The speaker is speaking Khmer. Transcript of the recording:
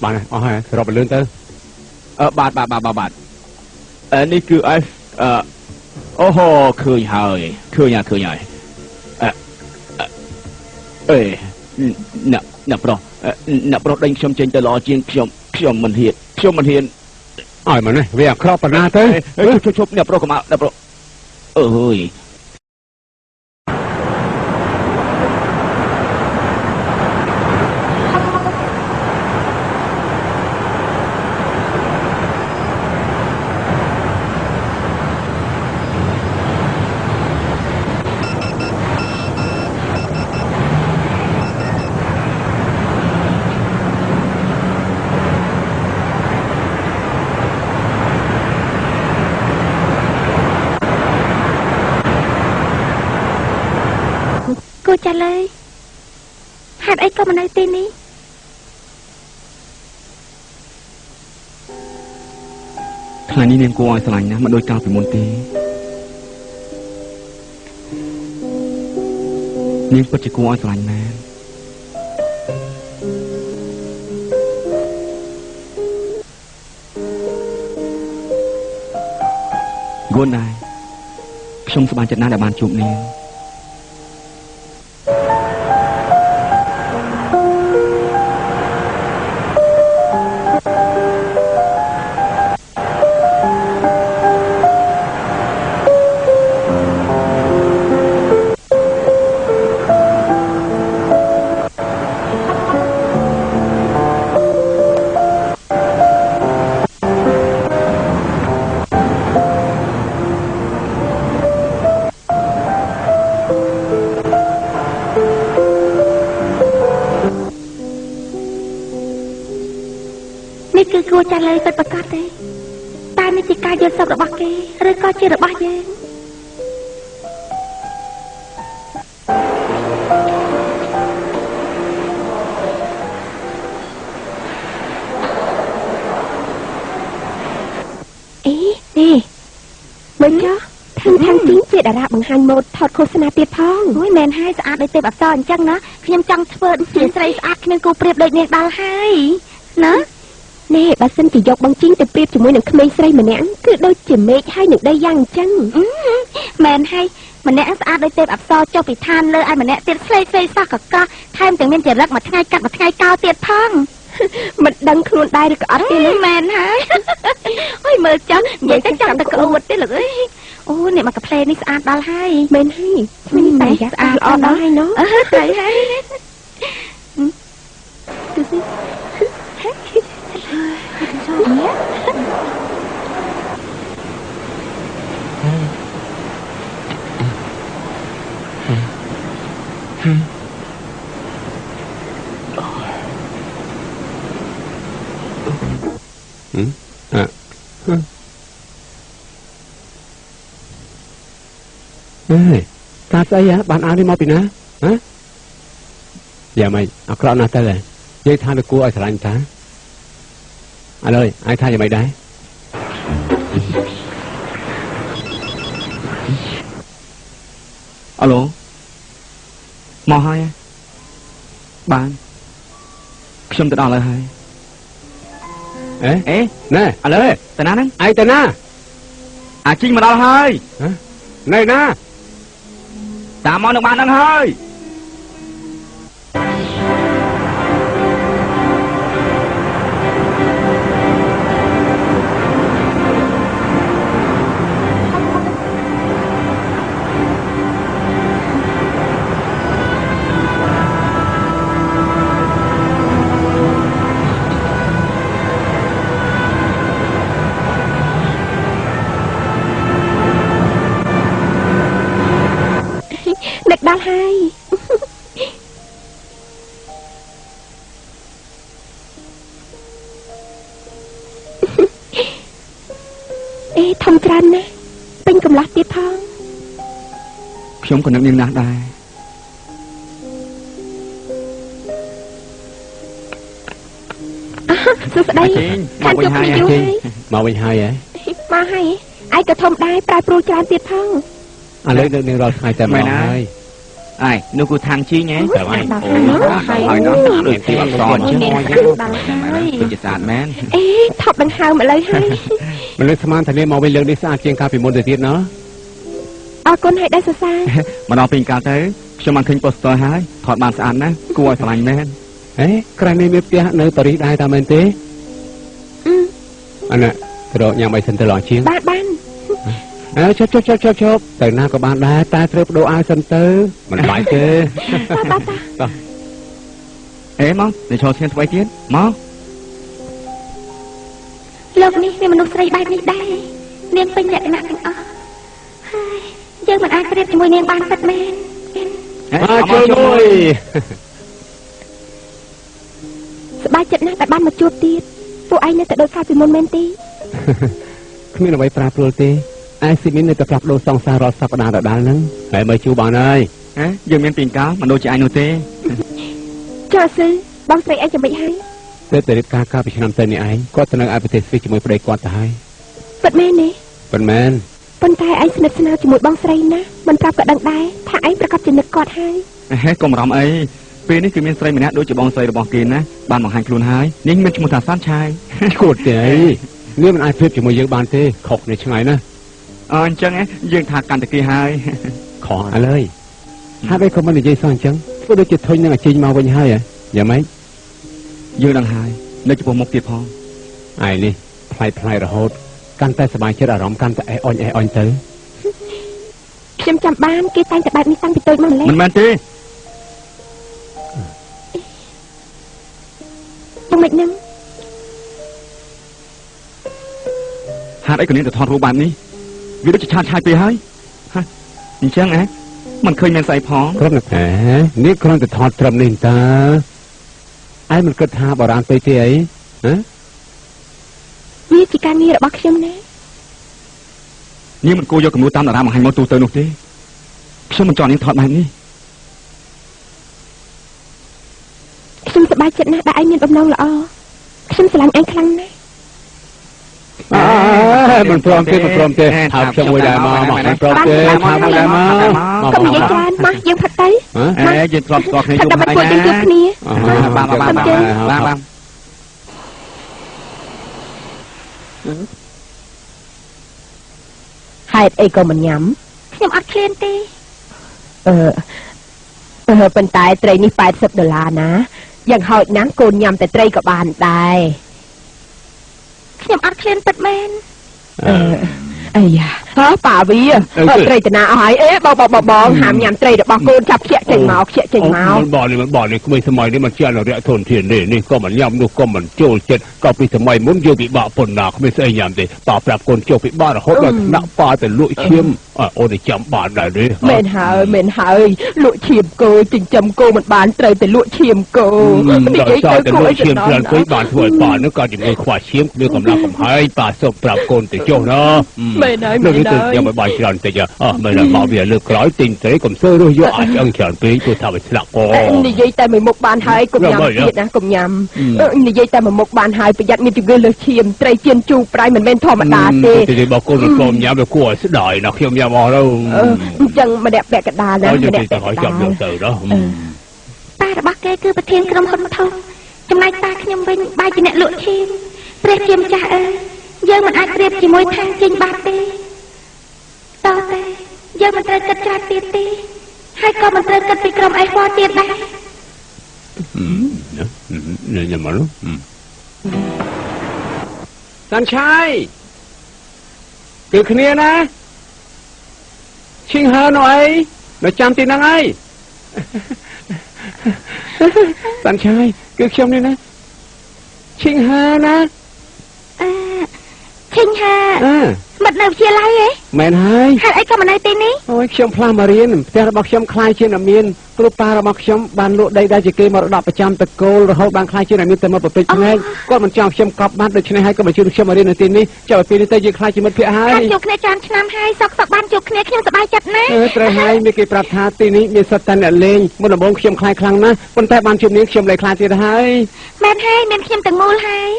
bạn này rồi mình lên tới bạnนี่คือไอ้โอ้โหคือใหญ่អ្នកប្រុសដេញខ្ញុំចេញទៅល្អជាងខ្ញុំមិនហ៊ានឲ្យមកនេះវាអាក្រក់ប៉ុណ្ណាទៅជប់អ្នកប្រុសកុំអ្នកប្រុសអើយចាលើយហេតុអីក៏មិននៅទីនេះថ្ងៃនេះនាងគួរឲ្យស្រឡាញ់ណាស់មិនដូចកាលពីមុនទេនាងពិតជាគួរឲ្យស្រឡាញ់មែនគួរដែរខ្ញុំសប្បាយចិត្តណាស់ដែលបានជួបនាងគួរចាលើយពិតប្រាកដទេតែនេះជាការយល់សប្តិរបស់គេឬក៏ជារបស់យើងអីនេះមិនចុះខាងទីជាតារាបង្ហាញម៉ូដថតឃោសនាទៀតផងអូយមែនហើយស្អាតដូចទេពអប្សរអញ្ចឹងណាខ្ញុំចង់ធ្វើជាស្រីស្អាតគ្មានគូប្រៀបដូចនាងដល់ហើយណានេះបើសិនជាយកបងជីងទៅប្រៀបជាមួយនឹងក្មេងស្រីម្នាក់គឺដូចជាមេឃហើយនឹងដីយ៉ាងអញ្ចឹងមែនហើយម្នាក់ស្អាតដូចទេពអប្សរចុះពីឋានលើឲ្យម្នាក់ទៀតស្លេកស្លេសោះកកថែមទាំងមានចរិតមួយថ្ងៃកាត់មួយថ្ងៃកោទៀតផងមិនដឹងខ្លួនដែរឬក៏អត់ទេមែនហើយអើយមើលចាំនិយាយទៅចង់ទៅក្អួតទេលោកអើយអូនេះមកកាផ្លេនេះស្អាតដល់ហើយមែនហើយខ្ញុំតែស្អាតល្អដល់ហើយណូត្រូវហើយទូស៊ីតាស្អីបានអាវនេះមកពីណាហ៎យ៉ាម៉េចអាក្រក់ណាស់ទៅនិយាយថាទៅគួរឲ្យស្រឡាញ់តាឥឡូវឯងថាយ៉ាងម៉េចដែរអាឡូមកហើយបានខ្ញុំទៅដល់ហើយអេណែឥឡូវទៅណាហ្នឹងឯងទៅណាអាជីងមកដល់ហើយនៅណាតាមមកនឹងបានហ្នឹងហើយ ដល់ហើយអេធំច្រើនណាស់ពេញកំឡោះទៀតផងខ្ញុំក៏នឹកនាងណាស់ដែរសួស្ដីខានជួបគ្នាយូរហើយមកវិញហើយហ៎មកហើយឯងក៏ធំដែរប្រែប្រួលច្រើនទៀតផងឥឡូវនៅនាងរាល់ថ្ងៃតែមកហើយ ai nó cứ than chi nhé Trời ơi, hỏi nó được thì bắt sòn chứ tôi chỉ sàn men អេថប់ដង្ហើមឥឡូវហើយ มันเลยสมานทะเลมองไปเรื่องนี้สะอาดเจียงกาปีมนต์ទៀតเนาะ អរគុណហើយដែរសរសើរ mà nó pin cao thế cho mang khinh poster hai thọt bàn sàn nè cua sàn lành men ហេក្រែងនេះមានផ្ទះនៅប៉ារីសដែរតាមមែនទេអានេះទៅរកញ៉ាំអីសិនទៅឡងជាង បាន អើជប់ទៅណាក៏បានដែរតែត្រូវបដូរអាវសិនទៅមិនបាច់ទេ ế mong để cho xem quay tiến mong លោកនេះមានមនុស្សស្រីបែបនេះដែរនាងពេញលក្ខណៈទាំងអស់ហើយយើងមិនអាចប្រៀបជាមួយនាងបានពិតមែន ជួយមួយ សប្បាយចិត្តណាស់ដែលបានមកជួបទៀតពួកឯងនៅតែដូចកាលពីមុនមែនទេ គ្មានអ្វីប្រាព្រួលទេឯស៊ីមីននៅតែប្រាប់ដូរសង្សាររាល់សប្តាហ៍ដដែលហ្នឹងហើយមើលជួបបានហើយ dương miền pin cao mà đôi chị ai nô tê ចុះស៊ឺបងស្រីឯងចាំមិនហើយ ទៅរៀបការកាលពីឆ្នាំទៅនេះឯងគាត់ទៅនៅឯប្រទេសស្វីសជាមួយប្តីគាត់ទៅហើយ ពិតមែនទេ ប៉ុន្មាន ប៉ុន្តែឯងស្និទ្ធស្នាលជាមួយបងស្រីណាមិនប្រាប់ក៏ដឹងដែរថាឯងប្រកាសជានឹកគាត់ហើយ កុំបារម្ភអីពេលនេះគឺមានស្រីម្នាក់ដូចជាបងស្រីរបស់គេណាបានបង្ហាញខ្លួនហើយនាងមានឈ្មោះថាសានឆាយ ឈួតទេអីនេះមិនអាចប្រៀបជាមួយយើងបានទេខុសនេះឆ្ងាយណាស់ អញ្ចឹងយើងថាកាន់តែគេហើយ ខុសឥឡូវហើយឯងក៏មិននិយាយសោះអញ្ចឹងធ្វើដូចជាធុញនឹងអាជីងមកវិញហើយយ៉ាងម៉េច យើងដឹងហើយនៅចំពោះមុខទៀតផង ឯនេះផ្លាយរហូតកាន់តែសប្បាយចិត្តអារម្មណ៍កាន់តែអេអុញទៅ ខ្ញុំចាំបានគេតែងតែបែបនេះតាំងពីតូចមកម្ល៉េះ មិនមែនទេ យ៉ាងម៉េចនឹង ហេតុអីក៏នាងទៅថតរូបបែបនេះវាដូចជាឆាតឆាយពេកហើយអញ្ចឹងមិនឃើញមានស្អីផង គ្រាន់តែនេះគ្រាន់តែថតត្រឹមនេះតើឯងមិនគិតថាបារាណពេកទេអីហ៎ វាជាការងាររបស់ខ្ញុំណា នាងមិនគួរយកគំនូរតាមតារាបង្ហាញមកទូទៅនោះទេខ្ញុំមិនចង់នាងថតបែបនេះ ខ្ញុំសប្បាយចិត្តណាស់ដែលឯងមានបំណងល្អខ្ញុំស្រឡាញ់ឯងខ្លាំងណាស់ មិនព្រមទេថាខ្ញុំមួយដែរមកមិនព្រមទេថាមួយដែរមក កុំនិយាយច្រើនមកយើងផឹកទៅ យើងធ្លាប់ស្គាល់គ្នាយូរ តែ ហើយ មិន ណា ជួបគ្នា បាទ ហេតុអីក៏មិនញ៉ាំ ខ្ញុំអត់ឃ្លានទេ ប៉ុន្តែត្រីនេះ$80ណាយ៉ាងហោចណាស់កូនញ៉ាំតែត្រីក៏បានដែរ ខ្ញុំអត់ឃ្លានពិតមែន អាយ៉ាប៉ាវាត្រីតាណាអស់ហើយអេបងហាមញ៉ាំត្រីរបស់កូនចាប់ខ្ជាក់ចេញមក มันบอกเลยคุยสมัยนี้มันเชื่อเราเรียกทนเทียนนี่ก็มันย่ำลูกก็มันโจลเจ็ดก็ปีสมัยมุนโยบิบะปนนาไม่ใช่ยำเดป่าปรับคนโจบิบ้าหดเลยนักป่าแต่ลุเชี่ยมโอ้ได้จำบานได้เลย មែនហើយលក់ឈាមគោចិញ្ចឹមគោមិនបានត្រូវតែលក់ឈាមគោ និយាយទៅគួរឲ្យឈាមច្រើនពេកបានធ្វើឲ្យป่าនោះក៏ជំងឺខ្វះឈាមមានកម្លាំងកំហើយป่าសុំប្រាប់កូនទៅចុះណាមែនហើយยังไม่บายច្រើនតិចមិនមកវាលើកក្រោយទិញត្រីកុំសើរស់យកអាចអឹងច្រើនពេកព្រោះថាវាស្លាក់ក និយាយតែមួយមុខបានហើយកុំញ៉ាំទៀតណាកុំញ៉ាំនិយាយតែមួយមុខបានហើយប្រយ័ត្នមានជំងឺលើសឈាមត្រីជៀនជូរប្រៃមិនមែនធម្មតាទេ បើកូនព្រមញ៉ាំវាគួរឲ្យស្ដាយណាខ្ញុំញ៉ាំអស់ទៅ អញ្ចឹងម្នាក់ពាក់កដាលណាម្នាក់ពាក់កដាល តារបស់គេគឺប្រធានក្រុមហ៊ុនធំចំណែកតាខ្ញុំវិញបែរជាអ្នកលក់ឈាមព្រះជាម្ចាស់អើយយើងមិនអាចប្រៀបជាមួយທາງចេញបាត់ទេតោះតែយើងមិនត្រូវគិតច្រើនទៀតទេហើយក៏មិនត្រូវគិតពីក្រុមអីវ៉ាទៀតដែរញ៉ាំមកសាន់ឆាយគឺគ្នាណាឈិងហើណអីនៅចាំទីហ្នឹងអីសាន់ឆាយគឺខ្ញុំនេះណាឈិងហើណាឈិងហើមិននៅវិទ្យាល័យទេមែនហើយហេតុអីក៏មិននៅទីនេះអូយខ្ញុំផ្លាស់មករៀនផ្ទះរបស់ខ្ញុំខ្លាយជាអ្នកមានគ្រូប៉ារបស់ខ្ញុំបានលក់ដីដែលជាគេមរតកប្រចាំតកូលរហូតបានខ្លាយជាអ្នកមានតែមកប្រពេចឆ្ងាយគាត់មិនចង់ខ្ញុំកប់បាត់ដូច្នេះហើយក៏បញ្ជូនខ្ញុំមករៀននៅទីនេះចុះពីនេះទៅយើងខ្លាយជាមិត្តភក្តិហើយជួបគ្នាច្រើនឆ្នាំហើយសុខបានជួបគ្នាខ្ញុំសប្បាយចិត្តណាស់ត្រូវហើយមានគេប្រាប់ថាទីនេះមានសិតតែអ្នកលេងមុនដំបូងខ្ញុំខ្លាយខ្លាំងណាស់ប៉ុន្តែបានជួបនាងខ្ញុំលែងខ្លាយទៀតហើយមែនហើយមានខ្ញុំទាំងមូលហើយ